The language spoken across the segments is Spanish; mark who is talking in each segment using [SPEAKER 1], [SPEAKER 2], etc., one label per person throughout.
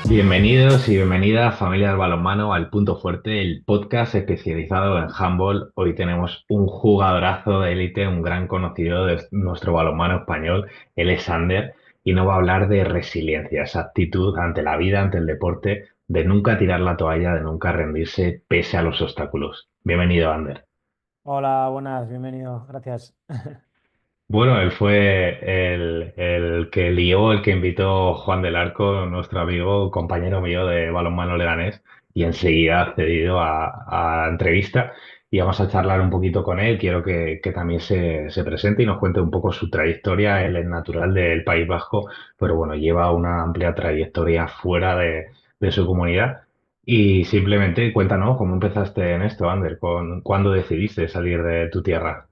[SPEAKER 1] Bienvenidos y bienvenidas, familia del balonmano, al Punto Fuerte, el podcast especializado en handball. Hoy tenemos un jugadorazo de élite, un gran conocido de nuestro balonmano español, él es Ander, y nos va a hablar de resiliencia, esa actitud ante la vida, ante el deporte, de nunca tirar la toalla, de nunca rendirse pese a los obstáculos. Bienvenido, Ander.
[SPEAKER 2] Hola, buenas, bienvenido, gracias.
[SPEAKER 1] Bueno, él fue el que lió, el que invitó Juan del Arco, nuestro amigo, compañero mío de balonmano leganés, y enseguida ha accedido a la entrevista y vamos a charlar un poquito con él. Quiero que también se presente y nos cuente un poco su trayectoria. Él es natural del País Vasco, pero bueno, lleva una amplia trayectoria fuera de su comunidad. Y simplemente cuéntanos cómo empezaste en esto, Ander, cuándo decidiste salir de tu tierra.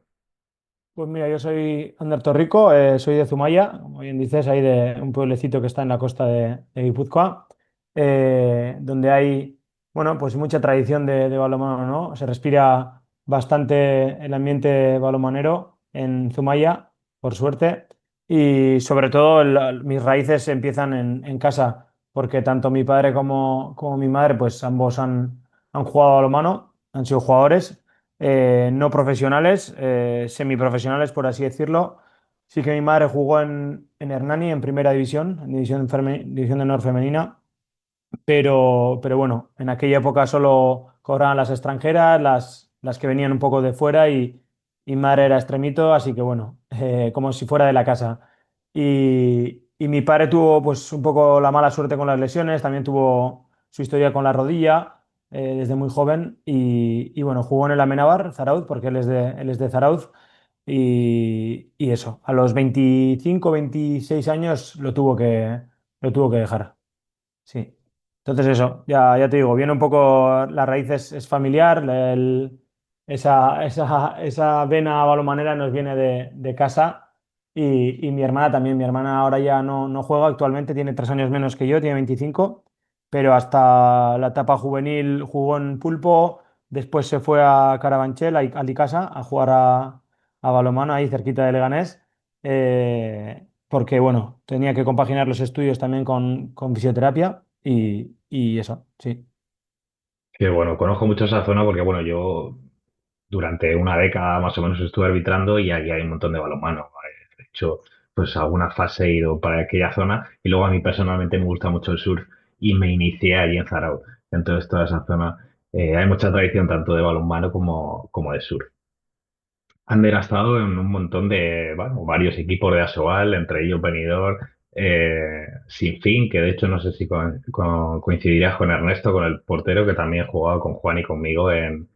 [SPEAKER 2] Pues mira, yo soy Ander Torrico, soy de Zumaya, como bien dices, ahí de un pueblecito que está en la costa de Guipúzcoa, donde hay, bueno, pues mucha tradición de balonmano, ¿no? Se respira bastante el ambiente balomanero en Zumaya, por suerte, y sobre todo mis raíces empiezan en casa, porque tanto mi padre como mi madre, pues ambos han jugado balonmano, han sido jugadores no profesionales, semiprofesionales, por así decirlo. Sí que mi madre jugó en Hernani, en primera división, en división de honor femenina, pero bueno, en aquella época solo cobraban las extranjeras, las que venían un poco de fuera y mi madre era extremito, así que bueno, como si fuera de la casa. Y mi padre tuvo pues un poco la mala suerte con las lesiones, también tuvo su historia con la rodilla desde muy joven y bueno, jugó en el Amenábar, Zarauz, porque él es de Zarauz y eso, a los 25 26 años lo tuvo que dejar. Sí. Entonces eso, ya te digo, viene un poco, la raíz es familiar, esa vena balomanera nos viene de casa y mi hermana también, mi hermana ahora ya no juega, actualmente tiene 3 años menos que yo, tiene 25, pero hasta la etapa juvenil jugó en Pulpo, después se fue a Carabanchel, a Licasa, a jugar a balonmano ahí cerquita de Leganés. Porque bueno, tenía que compaginar los estudios también con fisioterapia y eso, sí.
[SPEAKER 1] Que bueno, conozco mucho esa zona porque bueno, yo durante una década más o menos estuve arbitrando y aquí hay un montón de balonmano. De hecho, pues alguna fase he ido para aquella zona y luego a mí personalmente me gusta mucho el surf y me inicié allí en Zarauz. Entonces toda esa zona hay mucha tradición tanto de balonmano como de surf. Ander ha estado en un montón de, bueno, varios equipos de Asobal, entre ellos Benidorm, Sinfín, que de hecho no sé si coincidirías con Ernesto, con el portero, que también he jugado con Juan y conmigo en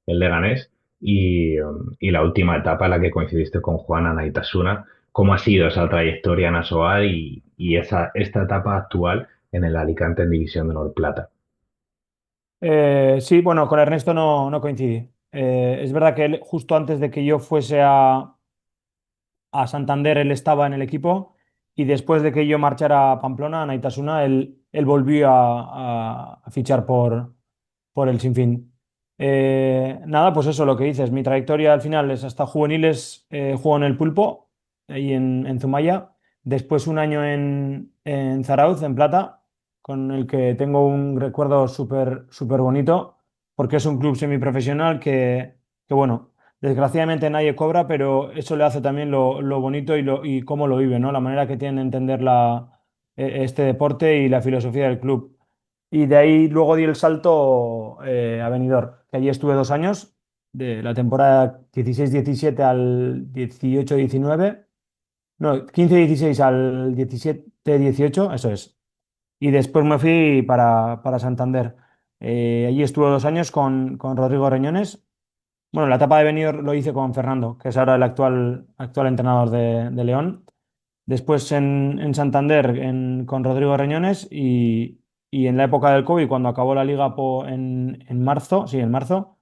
[SPEAKER 1] el Leganés, y la última etapa en la que coincidiste con Juan Anaitasuna. ¿Cómo ha sido esa trayectoria en Asobal y esta etapa actual en el Alicante en División de Honor Plata?
[SPEAKER 2] Sí, bueno, con Ernesto no coincidí. Es verdad que él, justo antes de que yo fuese a Santander, él estaba en el equipo y después de que yo marchara a Pamplona, a Naitasuna, él volvió a fichar por el Sinfín. Nada, pues eso, lo que dices, mi trayectoria al final es hasta juveniles, juego en el Pulpo, ahí en Zumaya, después un año en Zarauz, en Plata, con el que tengo un recuerdo súper súper bonito, porque es un club semiprofesional que bueno, desgraciadamente nadie cobra, pero eso le hace también lo bonito y cómo lo vive, ¿no? La manera que tienen de entender este deporte y la filosofía del club. Y de ahí luego di el salto a Benidorm, que allí estuve 2 años, de la temporada 16-17 al 18-19, no, 15-16 al 17-18, eso es. Y después me fui para Santander. Allí estuve 2 años con Rodrigo Reñones. Bueno, la etapa de Benidorm lo hice con Fernando, que es ahora el actual entrenador de León. Después en Santander con Rodrigo Reñones y en la época del COVID, cuando acabó la liga en marzo, sí, en marzo,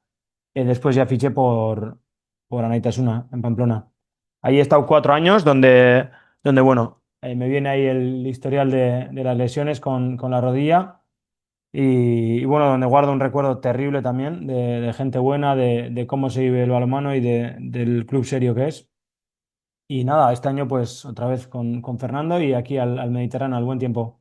[SPEAKER 2] después ya fiché por Anaitasuna, en Pamplona. Ahí he estado 4 años donde bueno, me viene ahí el historial de las lesiones con la rodilla y bueno, donde guardo un recuerdo terrible también de gente buena, de cómo se vive el balonmano y del club serio que es. Y nada, este año pues otra vez con Fernando y aquí al Mediterráneo, al buen tiempo.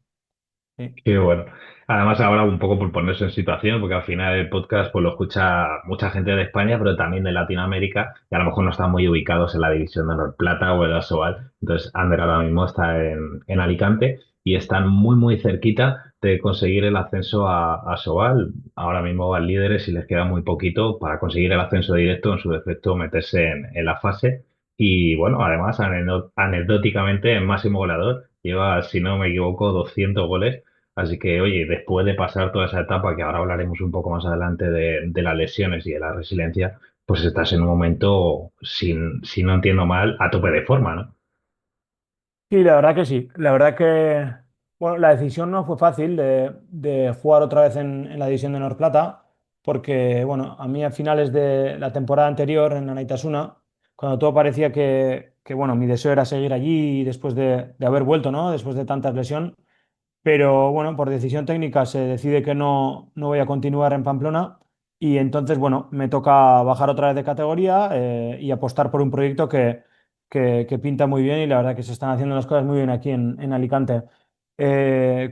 [SPEAKER 2] Sí.
[SPEAKER 1] Qué bueno. Además, ahora un poco por ponerse en situación, porque al final el podcast pues lo escucha mucha gente de España, pero también de Latinoamérica, y a lo mejor no están muy ubicados en la división de Honor Plata o el Asobal. Entonces, Ander ahora mismo está en Alicante y están muy, muy cerquita de conseguir el ascenso a Asobal. Ahora mismo van líderes y les queda muy poquito para conseguir el ascenso directo, en su defecto meterse en la fase. Y bueno, además, anecdóticamente, el máximo goleador lleva, si no me equivoco, 200 goles. Así que, oye, después de pasar toda esa etapa, que ahora hablaremos un poco más adelante de las lesiones y de la resiliencia, pues estás en un momento, si no entiendo mal, a tope de forma, ¿no?
[SPEAKER 2] Sí, la verdad que sí. La verdad que, bueno, la decisión no fue fácil de jugar otra vez en la división de Nor Plata, porque, bueno, a mí a finales de la temporada anterior en Anaitasuna, cuando todo parecía bueno, mi deseo era seguir allí después de haber vuelto, ¿no? Después de tantas lesiones. Pero bueno, por decisión técnica se decide que no voy a continuar en Pamplona y entonces, bueno, me toca bajar otra vez de categoría y apostar por un proyecto que pinta muy bien y la verdad que se están haciendo las cosas muy bien aquí en Alicante.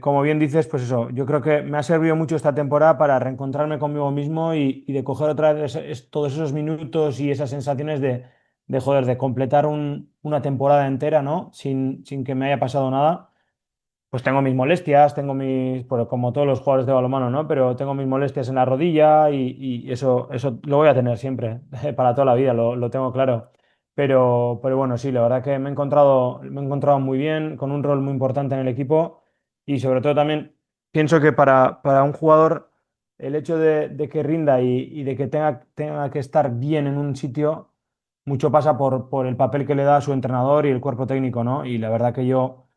[SPEAKER 2] Como bien dices, pues eso, yo creo que me ha servido mucho esta temporada para reencontrarme conmigo mismo y de coger otra vez todos esos minutos y esas sensaciones joder, de completar una temporada entera, ¿no? Sin que me haya pasado nada. Pues tengo mis molestias, tengo mis, pues como todos los jugadores de balonmano, ¿no? Pero tengo mis molestias en la rodilla y eso lo voy a tener siempre, para toda la vida, lo tengo claro. Pero bueno, sí, la verdad que me he encontrado muy bien, con un rol muy importante en el equipo y sobre todo también pienso que para un jugador el hecho de que rinda y de que tenga que estar bien en un sitio, mucho pasa por el papel que le da a su entrenador y el cuerpo técnico, ¿no? Y la verdad que yo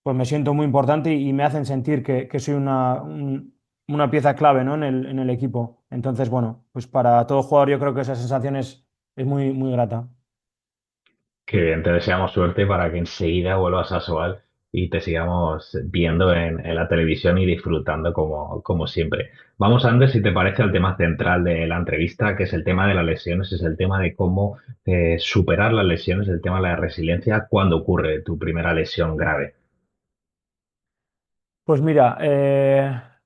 [SPEAKER 2] pues me siento muy importante y me hacen sentir que soy una pieza clave, ¿no? en el equipo. Entonces, bueno, pues para todo jugador yo creo que esa sensación es muy, muy grata.
[SPEAKER 1] Que bien, te deseamos suerte para que enseguida vuelvas a Sobal y te sigamos viendo en la televisión y disfrutando como siempre. Vamos, Andrés, si te parece, al tema central de la entrevista, que es el tema de las lesiones, es el tema de cómo superar las lesiones, el tema de la resiliencia cuando ocurre tu primera lesión grave.
[SPEAKER 2] Pues mira,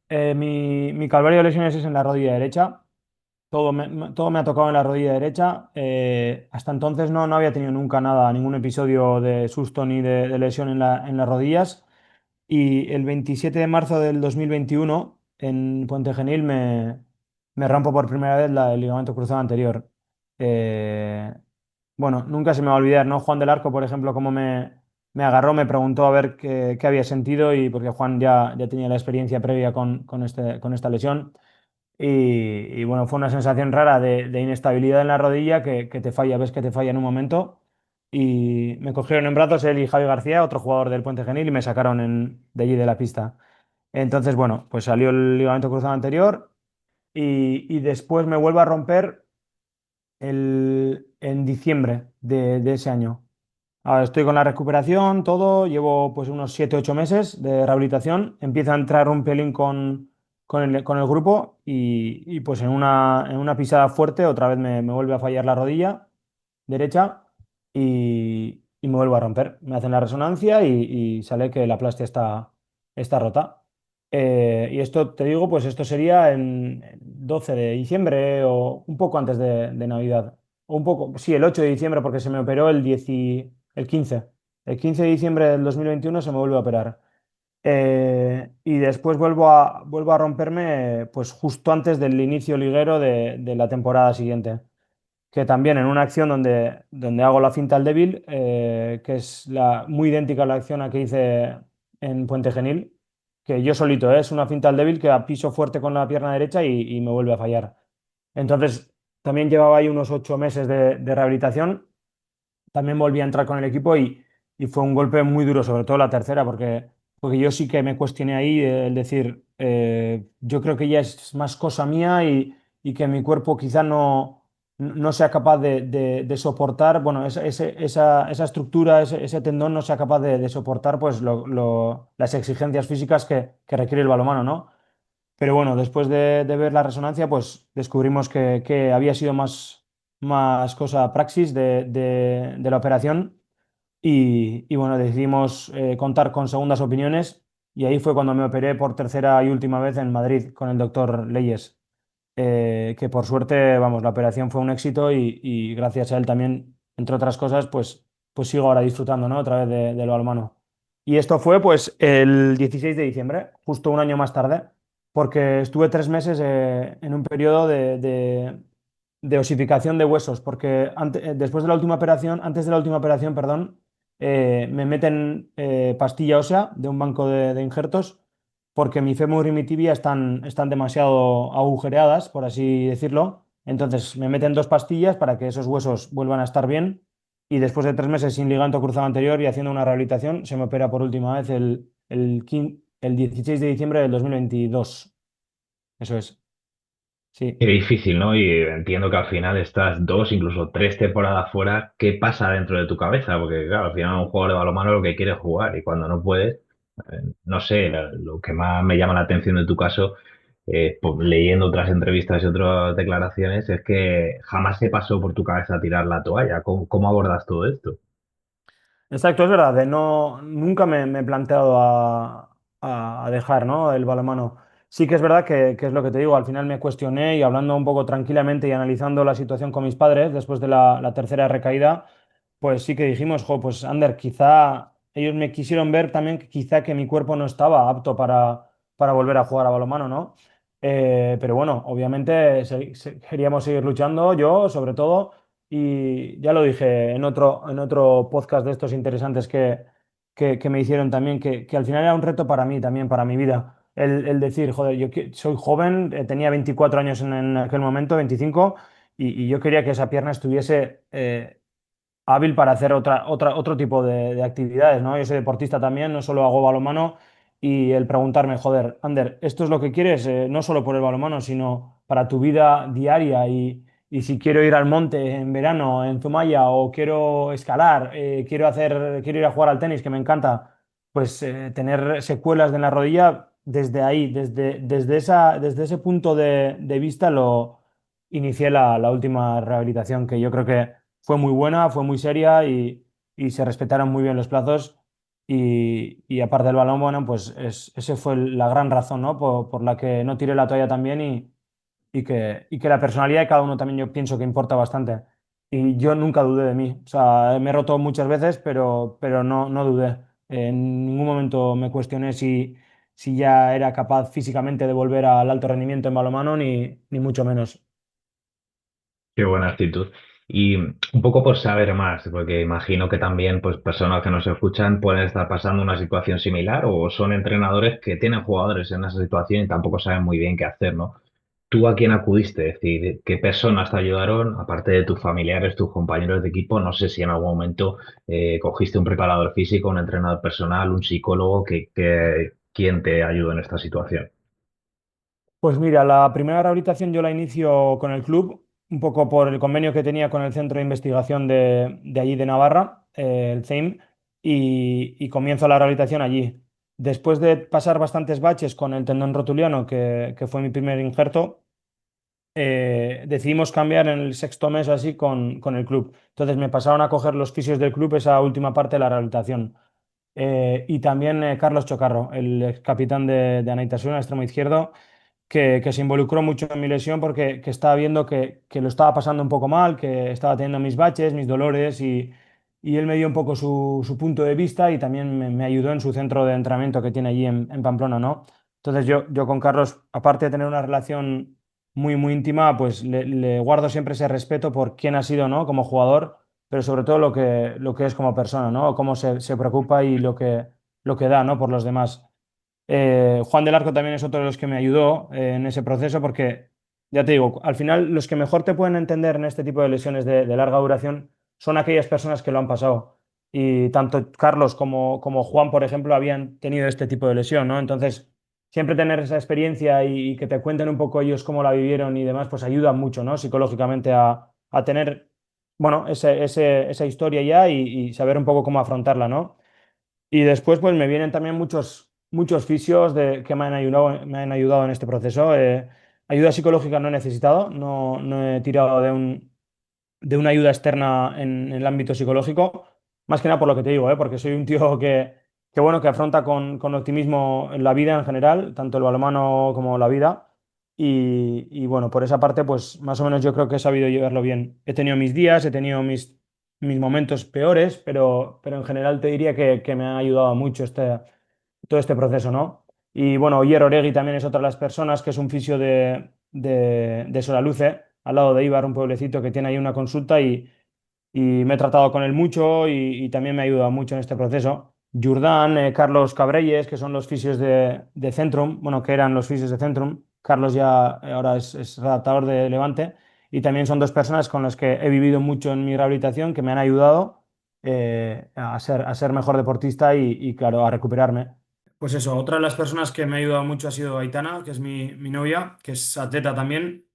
[SPEAKER 2] mi calvario de lesiones es en la rodilla derecha. Todo me ha tocado en la rodilla derecha. Hasta entonces no había tenido nunca nada, ningún episodio de susto ni de lesión en las rodillas. Y el 27 de marzo del 2021, en Puente Genil, me rompo por primera vez el ligamento cruzado anterior. Eh, bueno, nunca se me va a olvidar, ¿no? Juan del Arco, por ejemplo, cómo me agarró, me preguntó a ver qué había sentido y porque Juan ya tenía la experiencia previa con esta lesión. Y bueno, fue una sensación rara de inestabilidad en la rodilla que te falla, ves que te falla en un momento. Y me cogieron en brazos él y Javi García, otro jugador del Puente Genil, y me sacaron de allí de la pista. Entonces, bueno, pues salió el ligamento cruzado anterior y después me vuelvo a romper en diciembre de ese año. Ahora estoy con la recuperación, todo, llevo pues unos 7 8 meses de rehabilitación, empiezo a entrar un pelín con el grupo y, pues en una pisada fuerte otra vez me vuelve a fallar la rodilla derecha y me vuelvo a romper. Me hacen la resonancia y sale que la plastia está rota. Y esto, te digo, pues esto sería en 12 de diciembre o un poco antes de Navidad. O un poco, sí, el 8 de diciembre porque se me operó el 15. El 15 de diciembre del 2021 se me vuelve a operar. Y después vuelvo a romperme pues justo antes del inicio liguero de la temporada siguiente que también en una acción donde hago la finta al débil, que es muy idéntica a la acción a que hice en Puente Genil, que yo solito, es una finta al débil que piso fuerte con la pierna derecha y me vuelve a fallar. Entonces, también llevaba ahí unos 8 meses de rehabilitación, también volví a entrar con el equipo y fue un golpe muy duro, sobre todo la tercera, porque yo sí que me cuestioné ahí el decir, yo creo que ya es más cosa mía y que mi cuerpo quizá no sea capaz de soportar, bueno, esa estructura, ese tendón no sea capaz de soportar pues las exigencias físicas que requiere el balonmano, ¿no? Pero bueno, después de ver la resonancia, pues descubrimos que había sido más cosa praxis de la operación y bueno, decidimos contar con segundas opiniones y ahí fue cuando me operé por tercera y última vez en Madrid con el doctor Leyes, que por suerte, vamos, la operación fue un éxito y gracias a él también, entre otras cosas, pues sigo ahora disfrutando, ¿no? Otra vez del balonmano. Y esto fue pues el 16 de diciembre, justo un año más tarde, porque estuve 3 meses en un periodo de osificación de huesos, porque después de la última operación, antes de la última operación, perdón, me meten pastilla ósea de un banco de injertos porque mi fémur y mi tibia están demasiado agujereadas, por así decirlo. Entonces me meten 2 pastillas para que esos huesos vuelvan a estar bien y después de 3 meses sin ligamento cruzado anterior y haciendo una rehabilitación, se me opera por última vez el 16 de diciembre del 2022. Eso es,
[SPEAKER 1] Qué
[SPEAKER 2] sí.
[SPEAKER 1] difícil, ¿no? Y entiendo que al final estás 2, incluso 3 temporadas fuera. ¿Qué pasa dentro de tu cabeza? Porque, claro, al final un jugador de balonmano lo que quiere es jugar y cuando no puedes, no sé, lo que más me llama la atención de tu caso, pues, leyendo otras entrevistas y otras declaraciones, es que jamás se pasó por tu cabeza tirar la toalla. ¿Cómo abordas todo esto?
[SPEAKER 2] Exacto, es verdad, no, nunca me he planteado a dejar, ¿no? El balonmano. Sí que es verdad que es lo que te digo, al final me cuestioné y hablando un poco tranquilamente y analizando la situación con mis padres después de la tercera recaída, pues sí que dijimos, jo, pues Ander, quizá ellos me quisieron ver también que quizá que mi cuerpo no estaba apto para volver a jugar a balonmano, ¿no? Pero bueno, obviamente queríamos seguir luchando, yo sobre todo. Y ya lo dije en otro podcast de estos interesantes que me hicieron también, que al final era un reto para mí también, para mi vida. El decir, joder, soy joven, tenía 24 años en aquel momento, 25, y yo quería que esa pierna estuviese hábil para hacer otro tipo de actividades, ¿no? Yo soy deportista también, no solo hago balonmano y el preguntarme, joder, Ander, ¿esto es lo que quieres? No solo por el balonmano, sino para tu vida diaria y si quiero ir al monte en verano, en Zumaya, o quiero escalar, quiero ir a jugar al tenis, que me encanta, pues tener secuelas en la rodilla, desde ahí, desde ese punto de vista, lo inicié la última rehabilitación, que yo creo que fue muy buena, fue muy seria y se respetaron muy bien los plazos. Y aparte del balón, bueno, pues ese fue la gran razón, ¿no? Por la que no tiré la toalla también y que la personalidad de cada uno también yo pienso que importa bastante. Y yo nunca dudé de mí. O sea, me he roto muchas veces, pero no dudé. En ningún momento me cuestioné si ya era capaz físicamente de volver al alto rendimiento en balonmano, ni mucho menos.
[SPEAKER 1] Qué buena actitud. Y un poco por saber más, porque imagino que también pues, personas que nos escuchan pueden estar pasando una situación similar o son entrenadores que tienen jugadores en esa situación y tampoco saben muy bien qué hacer, ¿no? ¿Tú a quién acudiste? Es decir, ¿qué personas te ayudaron? Aparte de tus familiares, tus compañeros de equipo, no sé si en algún momento cogiste un preparador físico, un entrenador personal, un psicólogo, ¿quién te ayudó en esta situación?
[SPEAKER 2] Pues mira, la primera rehabilitación yo la inicio con el club, un poco por el convenio que tenía con el Centro de Investigación de allí de Navarra, el CEIM, y comienzo la rehabilitación allí. Después de pasar bastantes baches con el tendón rotuliano, que fue mi primer injerto, decidimos cambiar en el sexto mes o así con el club. Entonces me pasaron a coger los fisios del club esa última parte de la rehabilitación. Y también Carlos Chocarro, el ex capitán de Anaitasuna, extremo izquierdo, que se involucró mucho en mi lesión porque que estaba viendo que lo estaba pasando un poco mal, que estaba teniendo mis baches, mis dolores y él me dio un poco su punto de vista y también me ayudó en su centro de entrenamiento que tiene allí en Pamplona, ¿no? Entonces yo con Carlos, aparte de tener una relación muy, muy íntima, pues le guardo siempre ese respeto por quién ha sido, ¿no? Como jugador, pero sobre todo lo que es como persona, ¿no? Cómo se preocupa y lo que da, ¿no? Por los demás. Juan del Arco también es otro de los que me ayudó en ese proceso porque, ya te digo, al final los que mejor te pueden entender en este tipo de lesiones de larga duración son aquellas personas que lo han pasado. Y tanto Carlos como Juan, por ejemplo, habían tenido este tipo de lesión, ¿no? Entonces, siempre tener esa experiencia y que te cuenten un poco ellos cómo la vivieron y demás, pues ayuda mucho, ¿no? Psicológicamente a tener, bueno, esa historia ya y saber un poco cómo afrontarla, ¿no? Y después, pues me vienen también muchos fisios que me han ayudado en este proceso. Ayuda psicológica no he necesitado, no he tirado de una ayuda externa en el ámbito psicológico, más que nada por lo que te digo, porque soy un tío que bueno, que afronta con optimismo la vida en general, tanto el balonmano como la vida. Y bueno, por esa parte, pues más o menos yo creo que he sabido llevarlo bien. He tenido mis días, he tenido mis momentos peores, pero en general te diría que me ha ayudado mucho todo este proceso, ¿no? Y bueno, Oyer Oregui también es otra de las personas que es un fisio de Solaluce, al lado de Ibar, un pueblecito que tiene ahí una consulta y me he tratado con él mucho y también me ha ayudado mucho en este proceso. Jurdán, Carlos Cabrelles, que son los fisios de Centrum, bueno, que eran los fisios de Centrum. Carlos ya ahora es adaptador de Levante y también son dos personas con las que he vivido mucho en mi rehabilitación que me han ayudado a ser mejor deportista claro, a recuperarme. Pues eso, otra de las personas que me ha ayudado mucho ha sido Aitana, que es mi novia, que es atleta también.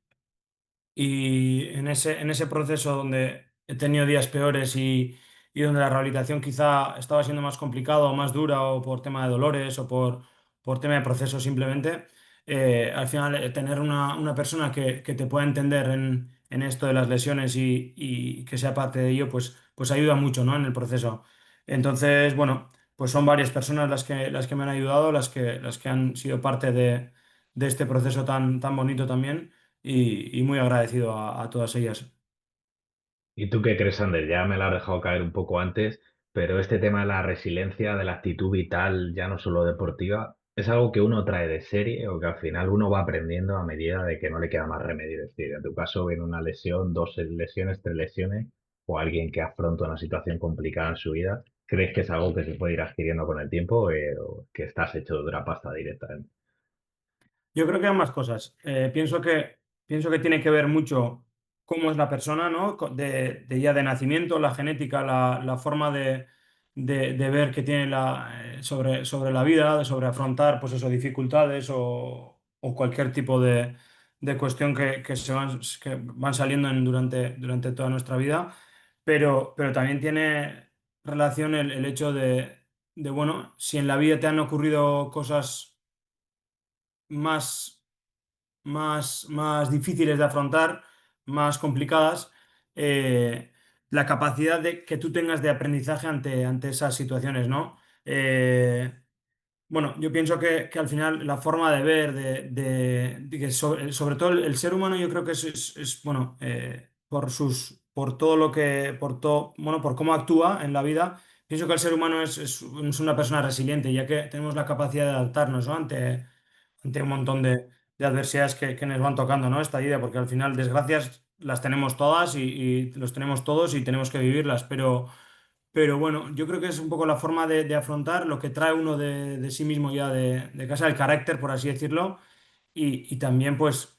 [SPEAKER 2] Y en ese proceso donde he tenido días peores y donde la rehabilitación quizá estaba siendo más complicada o más dura o por tema de dolores o por tema de proceso simplemente, al final tener una persona que te pueda entender en esto de las lesiones y que sea parte de ello, pues ayuda mucho, ¿no? En el proceso. Entonces, bueno, pues son varias personas las que me han ayudado, las que han sido parte de este proceso tan bonito también y muy agradecido a todas ellas.
[SPEAKER 1] ¿Y tú qué crees, Ander? Ya me la has dejado caer un poco antes, pero este tema de la resiliencia, de la actitud vital, ya no solo deportiva, es algo que uno trae de serie o que al final uno va aprendiendo a medida de que no le queda más remedio. Es decir, en tu caso viene una lesión, dos lesiones, tres lesiones, o alguien que afronta una situación complicada en su vida. ¿Crees que es algo que se puede ir adquiriendo con el tiempo o que estás hecho de una pasta directamente?
[SPEAKER 2] Yo creo que hay más cosas. Pienso que tiene que ver mucho cómo es la persona, ¿no? De ya de nacimiento, la genética, la forma de ver que tiene sobre la vida, sobre afrontar, pues eso, dificultades o cualquier tipo de cuestión que van saliendo durante toda nuestra vida. Pero también tiene relación el hecho bueno, si en la vida te han ocurrido cosas más más difíciles de afrontar, más complicadas, eh, la capacidad que tú tengas de aprendizaje ante esas situaciones, ¿no? Bueno, yo pienso que al final la forma de ver, de que sobre todo el ser humano, yo creo que bueno, por todo por todo, bueno, por cómo actúa en la vida, pienso que el ser humano es una persona resiliente, ya que tenemos la capacidad de adaptarnos, ¿no? ante un montón de adversidades que nos van tocando, ¿no? Esta vida, porque al final desgracias las tenemos todas y los tenemos todos y tenemos que vivirlas, pero bueno, yo creo que es un poco la forma de afrontar lo que trae uno de sí mismo ya de casa, el carácter, por así decirlo, y también pues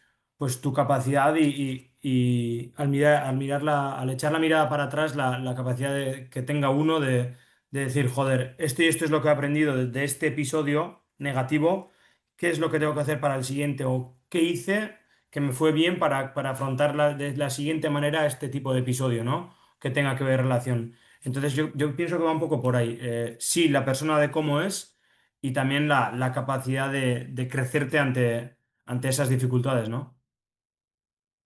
[SPEAKER 2] tu capacidad y al echar la mirada para atrás, la capacidad que tenga uno de decir, joder, esto y esto es lo que he aprendido de este episodio negativo, ¿qué es lo que tengo que hacer para el siguiente? ¿O qué hice que me fue bien para afrontar de la siguiente manera este tipo de episodio, ¿no? Que tenga que ver relación. Entonces yo pienso que va un poco por ahí. Sí, la persona de cómo es y también la capacidad de crecerte ante esas dificultades, ¿no?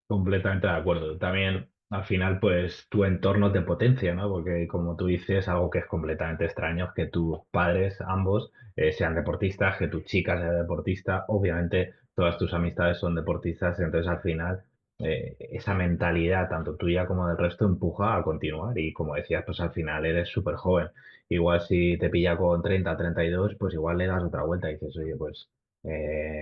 [SPEAKER 1] Completamente de acuerdo. También al final, pues tu entorno te potencia, ¿no? Porque como tú dices, algo que es completamente extraño es que tus padres, ambos, sean deportistas, que tu chica sea deportista, obviamente todas tus amistades son deportistas, entonces al final esa mentalidad, tanto tuya como del resto, empuja a continuar y como decías, pues al final eres súper joven. Igual si te pilla con 30, 32, pues igual le das otra vuelta y dices, oye, pues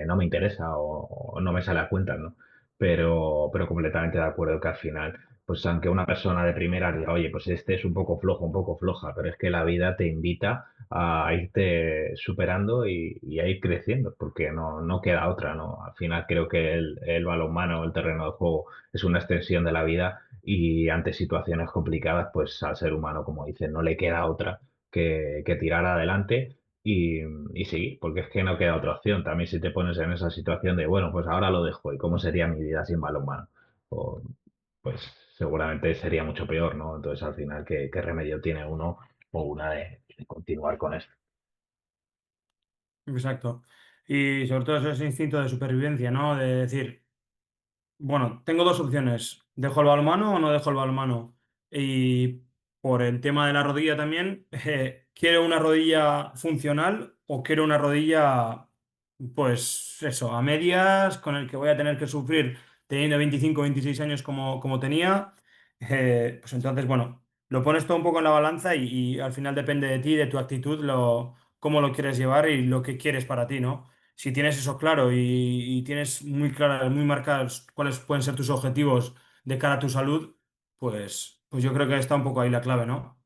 [SPEAKER 1] no me interesa o no me sale a cuenta, ¿no? Pero completamente de acuerdo que al final, pues aunque una persona de primera diga, oye, pues este es un poco flojo, un poco floja, pero es que la vida te invita a irte superando y a ir creciendo, porque no queda otra, ¿no? Al final creo que el balonmano, el terreno de juego, es una extensión de la vida y ante situaciones complicadas, pues al ser humano, como dicen, no le queda otra que tirar adelante y, y seguir, porque es que no queda otra opción. También si te pones en esa situación de, bueno, pues ahora lo dejo, ¿y cómo sería mi vida sin balonmano? O, pues seguramente sería mucho peor, ¿no? Entonces al final, ¿qué remedio tiene uno o una de continuar con esto?
[SPEAKER 2] Exacto. Y sobre todo ese instinto de supervivencia, ¿no? De decir, bueno, tengo dos opciones, ¿dejo el balonmano o no dejo el balonmano? por el tema de la rodilla también, ¿quiero una rodilla funcional o quiero una rodilla, pues eso, a medias, con el que voy a tener que sufrir teniendo 25 26 años como tenía? Pues entonces, bueno, lo pones todo un poco en la balanza y al final depende de ti, de tu actitud, cómo lo quieres llevar y lo que quieres para ti, ¿no? Si tienes eso claro y tienes muy claras, muy marcadas cuáles pueden ser tus objetivos de cara a tu salud, pues yo creo que está un poco ahí la clave, ¿no?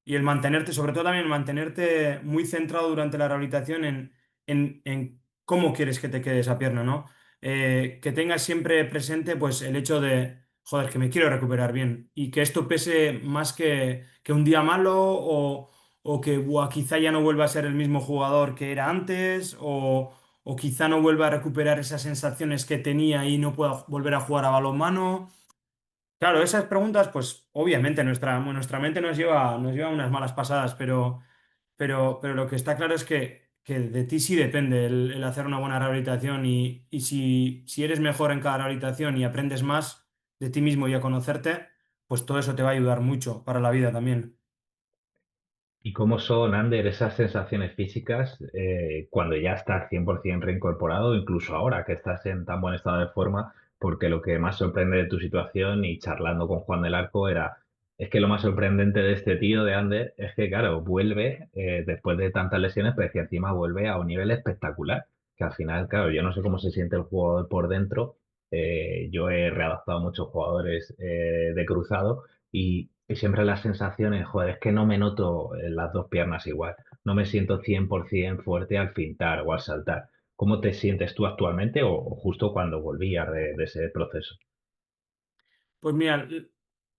[SPEAKER 2] Y el mantenerte, sobre todo también mantenerte muy centrado durante la rehabilitación en cómo quieres que te quede esa pierna, ¿no? Que tengas siempre presente pues el hecho de, joder, que me quiero recuperar bien y que esto pese más que un día malo o que buah, quizá ya no vuelva a ser el mismo jugador que era antes o quizá no vuelva a recuperar esas sensaciones que tenía y no pueda volver a jugar a balonmano. Claro, esas preguntas, pues obviamente nuestra mente nos lleva unas malas pasadas, pero lo que está claro es que de ti sí depende el hacer una buena rehabilitación y si eres mejor en cada rehabilitación y aprendes más de ti mismo y a conocerte, pues todo eso te va a ayudar mucho para la vida también.
[SPEAKER 1] ¿Y cómo son, Ander, esas sensaciones físicas cuando ya estás 100% reincorporado, incluso ahora que estás en tan buen estado de forma? Porque lo que más sorprende de tu situación y charlando con Juan del Arco es que lo más sorprendente de este tío, de Ander, es que, claro, vuelve después de tantas lesiones, pero es que encima vuelve a un nivel espectacular. Que al final, claro, yo no sé cómo se siente el jugador por dentro. Yo he readaptado a muchos jugadores de cruzado y siempre las sensaciones, joder, es que no me noto las dos piernas igual. No me siento 100% fuerte al fintar o al saltar. ¿Cómo te sientes tú actualmente o justo cuando volvías de ese proceso?
[SPEAKER 2] Pues mira,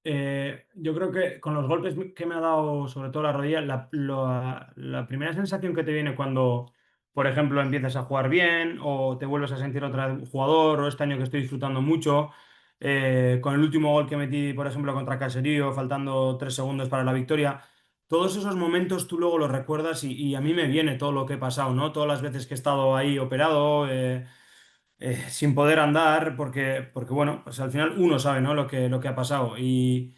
[SPEAKER 2] yo creo que con los golpes que me ha dado, sobre todo la rodilla, la primera sensación que te viene cuando, por ejemplo, empiezas a jugar bien o te vuelves a sentir otra vez un jugador, o este año que estoy disfrutando mucho, con el último gol que metí, por ejemplo, contra Caserío, faltando 3 segundos para la victoria, todos esos momentos tú luego los recuerdas y a mí me viene todo lo que he pasado, ¿no? Todas las veces que he estado ahí operado. Sin poder andar, porque bueno, pues al final uno sabe, ¿no? lo que ha pasado. Y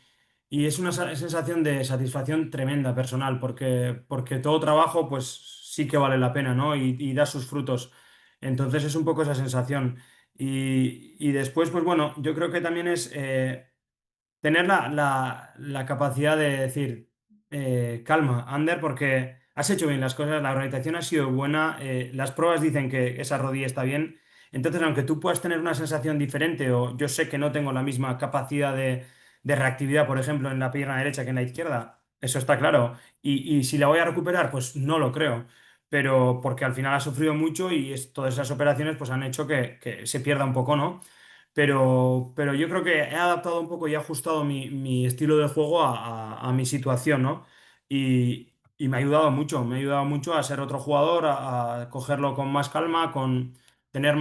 [SPEAKER 2] es una sensación de satisfacción tremenda personal, porque todo trabajo, pues sí que vale la pena, ¿no? Y da sus frutos. Entonces es un poco esa sensación. Y después, pues bueno, yo creo que también es tener la capacidad de decir, calma, Ander, porque has hecho bien las cosas, la organización ha sido buena, las pruebas dicen que esa rodilla está bien. Entonces, aunque tú puedas tener una sensación diferente, o yo sé que no tengo la misma capacidad de reactividad, por ejemplo, en la pierna derecha que en la izquierda, eso está claro. Y si la voy a recuperar, pues no lo creo. Pero porque al final ha sufrido mucho y todas esas operaciones pues han hecho que se pierda un poco, ¿no? Pero yo creo que he adaptado un poco y he ajustado mi estilo de juego a mi situación, ¿no? Y me ha ayudado mucho a ser otro jugador, a cogerlo con más calma, con tener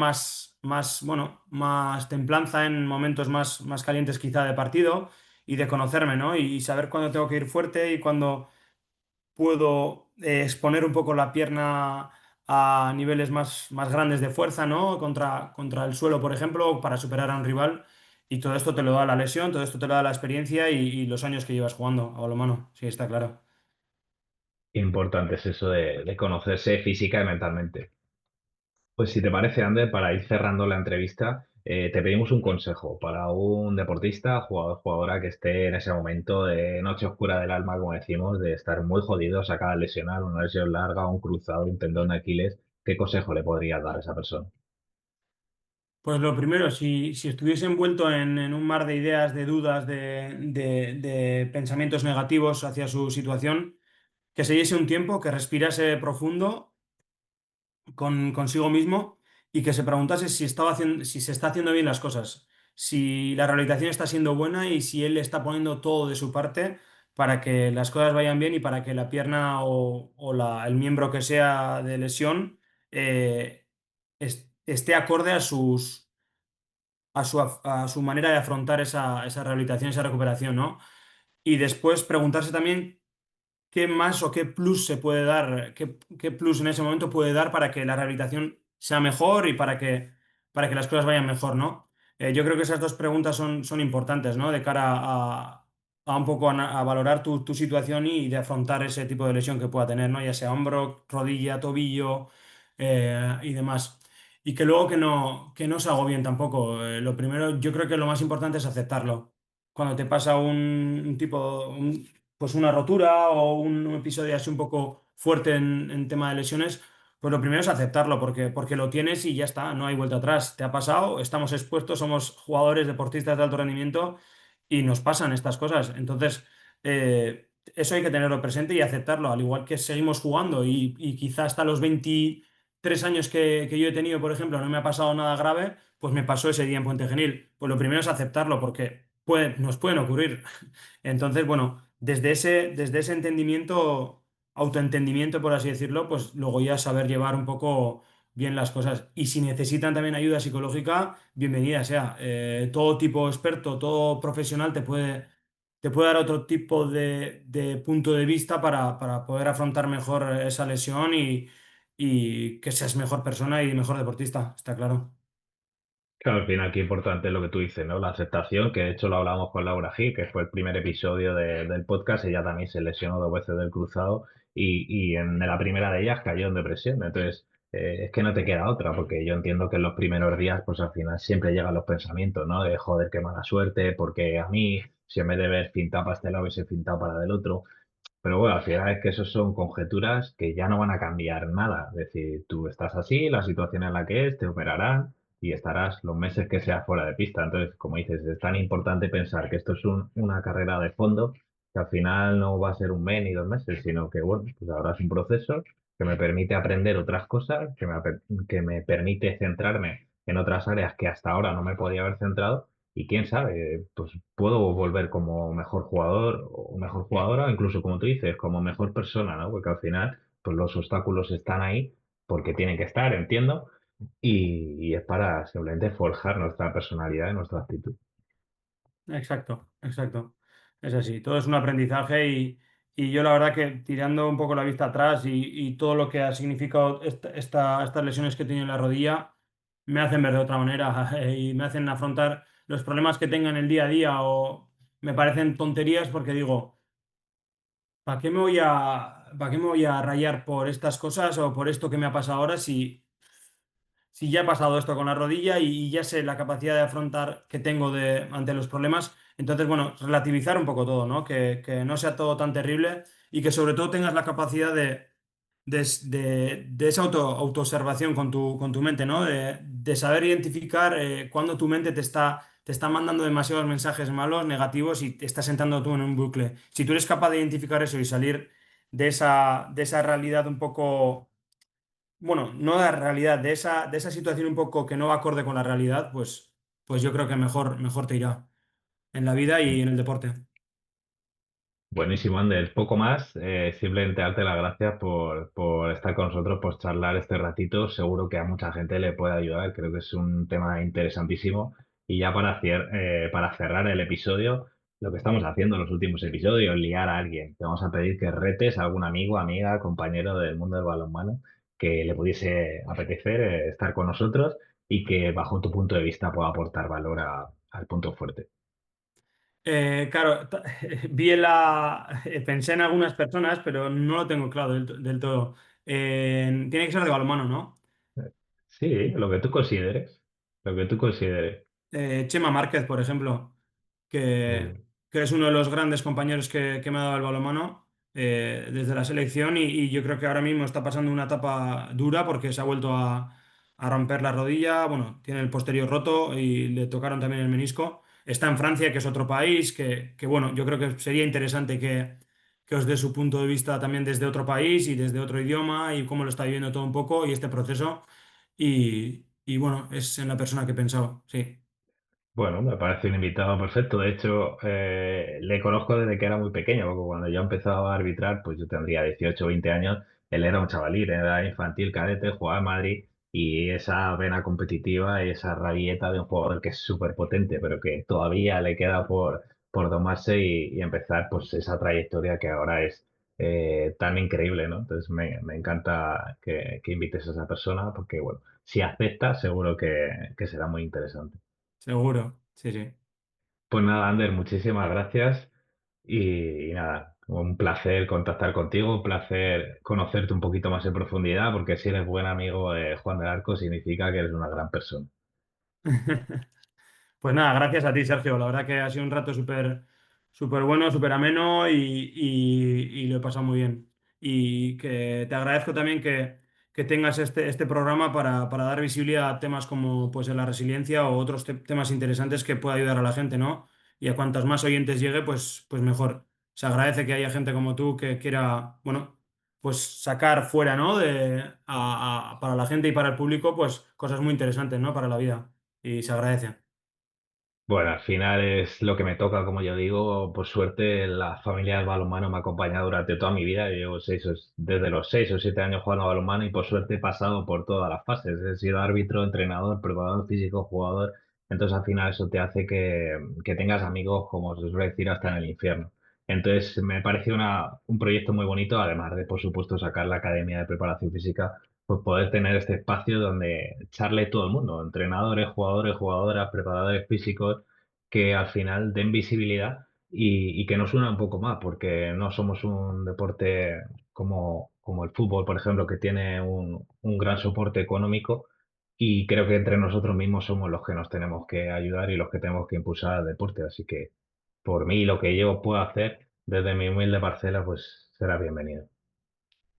[SPEAKER 2] bueno, más templanza en momentos más calientes quizá de partido y de conocerme, ¿no? Y saber cuándo tengo que ir fuerte y cuándo puedo exponer un poco la pierna a niveles más grandes de fuerza, ¿no? Contra el suelo, por ejemplo, para superar a un rival. Y todo esto te lo da la lesión, todo esto te lo da la experiencia y los años que llevas jugando a balonmano. Sí, está claro.
[SPEAKER 1] Importante es eso de conocerse física y mentalmente. Pues si te parece, Ander, para ir cerrando la entrevista, te pedimos un consejo para un deportista, jugador, jugadora que esté en ese momento de noche oscura del alma, como decimos, de estar muy jodido, se acaba de lesionar, una lesión larga, un cruzado, un tendón de Aquiles. ¿Qué consejo le podrías dar a esa persona?
[SPEAKER 2] Pues lo primero, si estuviese envuelto en un mar de ideas, de dudas, de pensamientos negativos hacia su situación, que se diese un tiempo, que respirase profundo consigo mismo y que se preguntase si se está haciendo bien las cosas, si la rehabilitación está siendo buena y si él está poniendo todo de su parte para que las cosas vayan bien y para que la pierna el miembro que sea de lesión esté acorde a su manera de afrontar esa rehabilitación, esa recuperación, ¿no? Y después preguntarse también qué más o qué plus se puede dar, qué plus en ese momento puede dar para que la rehabilitación sea mejor y para que las cosas vayan mejor, ¿no? Yo creo que esas dos preguntas son importantes, ¿no? De cara a un poco a valorar tu situación y de afrontar ese tipo de lesión que pueda tener, ¿no? Ya sea hombro, rodilla, tobillo y demás. Y que luego que no se agobien tampoco. Lo primero, yo creo que lo más importante es aceptarlo. Cuando te pasa un tipo, pues una rotura o un episodio así un poco fuerte en tema de lesiones, pues lo primero es aceptarlo porque lo tienes y ya está, no hay vuelta atrás. Te ha pasado, estamos expuestos, somos jugadores, deportistas de alto rendimiento y nos pasan estas cosas. Entonces, eso hay que tenerlo presente y aceptarlo, al igual que seguimos jugando y quizá hasta los 23 años que yo he tenido, por ejemplo, no me ha pasado nada grave, pues me pasó ese día en Puente Genil. Pues lo primero es aceptarlo porque nos pueden ocurrir. Entonces, bueno, desde ese entendimiento, autoentendimiento, por así decirlo, pues luego ya saber llevar un poco bien las cosas. Y si necesitan también ayuda psicológica, bienvenida sea. Todo tipo experto, todo profesional te puede dar otro tipo de punto de vista para poder afrontar mejor esa lesión y que seas mejor persona y mejor deportista, está claro.
[SPEAKER 1] Claro, al final, qué importante es lo que tú dices, ¿no? La aceptación, que de hecho lo hablamos con Laura Gil, que fue el primer episodio del podcast. Ella también se lesionó 2 veces del cruzado y en la primera de ellas cayó en depresión. Entonces, es que no te queda otra, porque yo entiendo que en los primeros días, pues al final siempre llegan los pensamientos, ¿no? De joder, qué mala suerte, porque a mí, si en vez de ver pintado para este lado, hubiese pintado para del otro. Pero bueno, al final es que eso son conjeturas que ya no van a cambiar nada. Es decir, tú estás así, la situación en la que es, te operarán y estarás los meses que sea fuera de pista. Entonces, como dices, es tan importante pensar que esto es una carrera de fondo, que al final no va a ser un mes ni 2 meses, sino que, bueno, pues ahora es un proceso que me permite aprender otras cosas, que me permite centrarme en otras áreas que hasta ahora no me podía haber centrado. Y quién sabe, pues puedo volver como mejor jugador o mejor jugadora, incluso como tú dices, como mejor persona, ¿no? Porque al final, pues los obstáculos están ahí porque tienen que estar, entiendo, y es para simplemente forjar nuestra personalidad y nuestra actitud.
[SPEAKER 2] Exacto, exacto. Es así, todo es un aprendizaje y yo la verdad que tirando un poco la vista atrás y todo lo que ha significado estas lesiones que he tenido en la rodilla, me hacen ver de otra manera y me hacen afrontar los problemas que tenga en el día a día o me parecen tonterías porque digo, ¿para qué me voy a rayar por estas cosas o por esto que me ha pasado ahora si ya he pasado esto con la rodilla y ya sé la capacidad de afrontar que tengo ante los problemas? Entonces, bueno, relativizar un poco todo, ¿no? Que no sea todo tan terrible y que sobre todo tengas la capacidad de esa autoobservación con tu mente, ¿no? De saber identificar cuando tu mente te está mandando demasiados mensajes malos, negativos y te estás entrando tú en un bucle. Si tú eres capaz de identificar eso y salir de esa realidad un poco bueno, no de la realidad, de esa situación un poco que no va acorde con la realidad, pues yo creo que mejor te irá en la vida y en el deporte.
[SPEAKER 1] Buenísimo, Ander. Poco más, simplemente darte las gracias por estar con nosotros, por charlar este ratito. Seguro que a mucha gente le puede ayudar. Creo que es un tema interesantísimo. Y ya para cerrar el episodio, lo que estamos haciendo en los últimos episodios, liar a alguien. Te vamos a pedir que retes a algún amigo, amiga, compañero del mundo del balonmano que le pudiese apetecer estar con nosotros y que bajo tu punto de vista pueda aportar valor al punto fuerte.
[SPEAKER 2] Claro, pensé en algunas personas, pero no lo tengo claro del todo. Tiene que ser de balonmano, ¿no?
[SPEAKER 1] Sí, lo que tú consideres. Lo que tú consideres.
[SPEAKER 2] Chema Márquez, por ejemplo,
[SPEAKER 1] Muy
[SPEAKER 2] que,
[SPEAKER 1] bien.
[SPEAKER 2] que es uno de los grandes compañeros que me ha dado el balonmano desde la selección y yo creo que ahora mismo está pasando una etapa dura porque se ha vuelto a romper la rodilla, bueno, tiene el posterior roto y le tocaron también el menisco. Está en Francia, que es otro país, bueno, yo creo que sería interesante que os dé su punto de vista también desde otro país y desde otro idioma y cómo lo está viviendo todo un poco y este proceso. Y bueno, es en la persona que he pensado, sí.
[SPEAKER 1] Bueno, me parece un invitado perfecto. De hecho, le conozco desde que era muy pequeño, porque cuando yo empezaba a arbitrar, pues yo tendría 18 o 20 años. Él era un chavalín, era infantil, cadete, jugaba en Madrid y esa vena competitiva y esa rabieta de un jugador que es súper potente, pero que todavía le queda por domarse y empezar pues esa trayectoria que ahora es tan increíble, ¿no? Entonces me encanta que invites a esa persona porque, bueno, si acepta, seguro que será muy interesante.
[SPEAKER 2] Seguro, sí, sí.
[SPEAKER 1] Pues nada, Ander, muchísimas gracias. Y nada, un placer contactar contigo, un placer conocerte un poquito más en profundidad, porque si eres buen amigo de Juan del Arco significa que eres una gran persona.
[SPEAKER 2] Pues nada, gracias a ti, Sergio. La verdad que ha sido un rato súper bueno, súper ameno y lo he pasado muy bien. Y que te agradezco también que tengas este programa para dar visibilidad a temas como pues, la resiliencia o otros temas interesantes que pueda ayudar a la gente, ¿no? Y a cuantos más oyentes llegue, pues mejor. Se agradece que haya gente como tú que quiera, bueno, pues sacar fuera, ¿no? Para la gente y para el público, pues cosas muy interesantes, ¿no? Para la vida. Y se agradece.
[SPEAKER 1] Bueno, al final es lo que me toca, como yo digo. Por suerte, la familia del balonmano me ha acompañado durante toda mi vida. Yo llevo desde los 6 o 7 años jugando a balonmano y por suerte he pasado por todas las fases. He sido árbitro, entrenador, preparador físico, jugador. Entonces, al final, eso te hace que tengas amigos, como se suele decir, hasta en el infierno. Entonces, me pareció un proyecto muy bonito, además de, por supuesto, sacar la Academia de Preparación Física, pues poder tener este espacio donde echarle todo el mundo, entrenadores, jugadores, jugadoras, preparadores físicos, que al final den visibilidad y que nos una un poco más, porque no somos un deporte como el fútbol, por ejemplo, que tiene un gran soporte económico y creo que entre nosotros mismos somos los que nos tenemos que ayudar y los que tenemos que impulsar al deporte. Así que por mí lo que yo pueda hacer desde mi humilde parcela, pues será bienvenido.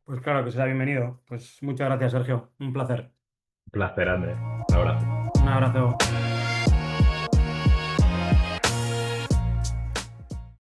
[SPEAKER 2] Pues claro que será bienvenido. Pues muchas gracias, Sergio. Un placer.
[SPEAKER 1] Un placer, Andrés. Un abrazo.
[SPEAKER 2] Un abrazo.